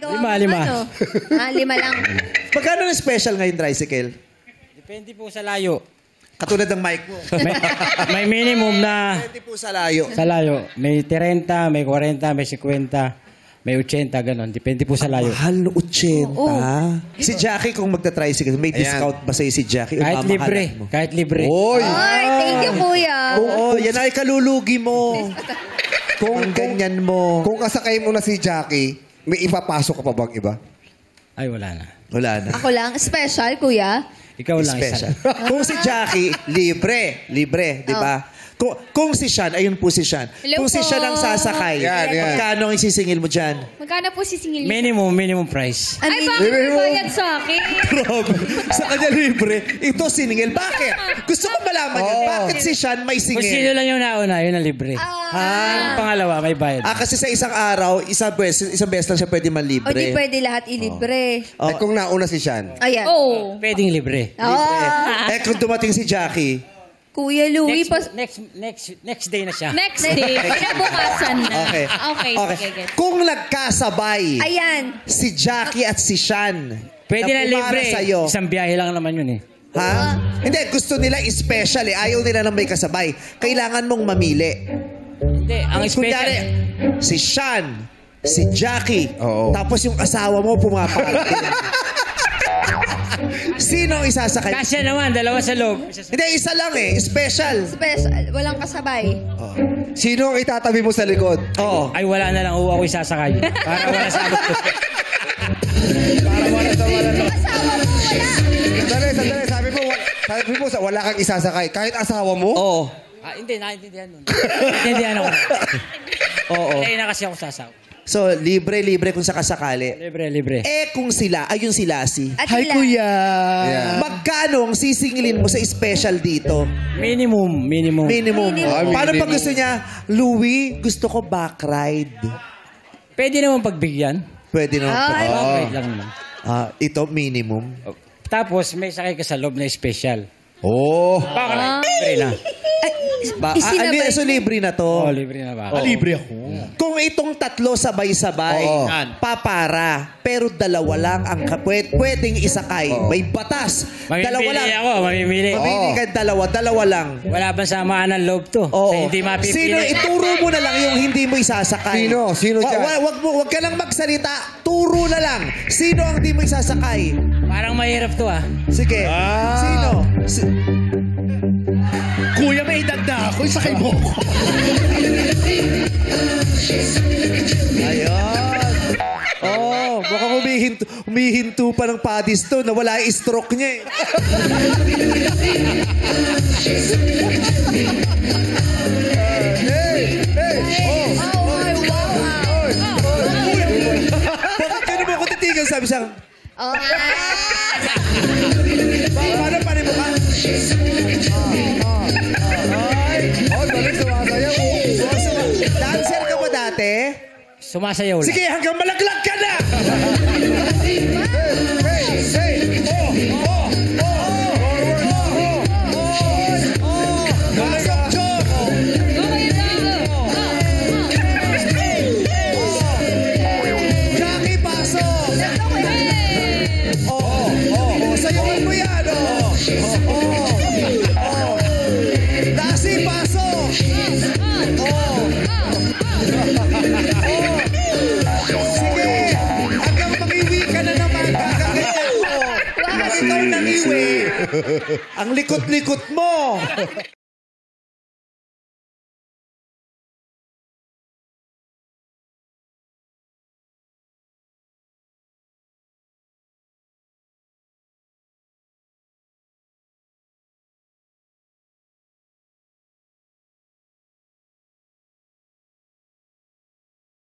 Lima. Ano? Lima lang. Magkano na special ngayon, tricycle? Depende po sa layo. Katulad ng mic mo. May minimum na Depende po sa layo. sa layo. May 30, may 40, may 50, may 80, ganon. Depende po sa layo. Mahal no 80. Si Jackie kung magta-tricycle, may discount ba sa'yo si Jackie? O Kahit mamahalan libre. mo? Kahit libre. Oy! Ay, thank you, kuya. Oo, yan ay kalulugi mo. Kung ganyan mo. Kung kasakay mo na si Jackie, may ipapasok ka pa bang iba? Ay, wala na. Wala na. Ako lang. Special, kuya. Ikaw lang Special. isa. Kung si Jackie, libre, di ba? Kung si Sean, ayun po si Sean. Hello Kung si po. Sean ang sasakay, Yan. magkano ang isisingil mo dyan? Magkano po sisingil niyo? Minimum price. Ay, bakit may bayad sa akin? Grabe. Sa kanya libre, ito siningil. Bakit? Gusto ko malaman yan. Bakit si Sean may Kung sino singil? lang yung nauna, yun ang libre. Yung pangalawa, may bayad. Kasi sa isang araw, isang beses lang siya pwede man O di libre. pwede lahat ilibre. Eh, kung nauna si Sean. Ayan. Oh. Pwedeng libre. Kung dumating si Jackie, Kuya Louie, Next day na siya. Next day, kinabukasan na. okay. Okay, sige, get. Kung nagkasabay, ayan. si Jackie at si Sean, Pwede na pumara libre. sa'yo. Isang biyahe lang naman yun eh. Ha? Hindi, gusto nila special eh. Ayaw nila na may kasabay. Kailangan mong mamili. Hindi, ang Kunyari, special. si Sean, si Jackie, Oo. tapos yung asawa mo pumaparating. Sino ang isasakay? Kasya naman, dalawa sa loob. Hindi, isa lang eh. Special. Special. Walang kasabay. Sino ang itatabi mo sa likod? Oo. Ay, wala na lang. Ako isasakay. Para wala sa abot ko. Para wala sa wala. Asawa mo, wala. Sandali. Sabi mo, wala kang isasakay. Kahit asawa mo? Oo. Hindi, naintindihan nun. Naintindihan ako. Oo. Kaya na kasi ako sasaw. So, libre kung sakasakali. Libre. Kung sila, ayun sila si. At sila. Yeah. Magkano ang sisingilin mo sa special dito? Minimum. Minimum. Paano pag minimum. gusto niya, Louie, gusto ko back ride. Pwede naman pagbigyan. Pwede naman. Wait lang naman. Ito, minimum. Tapos, may sakay ka sa loob na special. Oh. Baka libre na. Isinabay. So libre na to. Libre na ba? Libre ako. Kung itong tatlo sabay-sabay, Oo. papara, pero dalawa lang ang pwedeng isakay. May batas. Dalawa lang. Mamimili. Mamili ka dalawa lang. Wala bang samaan ng loob to? Oo. Sa hindi mapipili. Sino, ituro mo na lang yung hindi mo isasakay. Sino dyan? Wag ka lang magsalita. Turo na lang. Sino ang hindi mo isasakay? Parang mahirap to ah. Sige. Sino? Kuya, may edad na ako. Isakay mo ako. Ayun. Mukhang humihinto pa ng padis to na wala yung stroke niya eh. Bakit ka naman ako titigan? Sabi siya, paano mo ka? Balik sumasayaw. Dancer ka ba dati? Sumasayaw lang. Sige, hanggang malaglag ka na! Pasok, Chok! Jackie, pasok! Sayawan mo yan, Lassie, pasok! Sige, hanggang mangiwi ka na naman. Hanggang ganyan mo. Ikaw nangiwi. Ang likot-likot mo.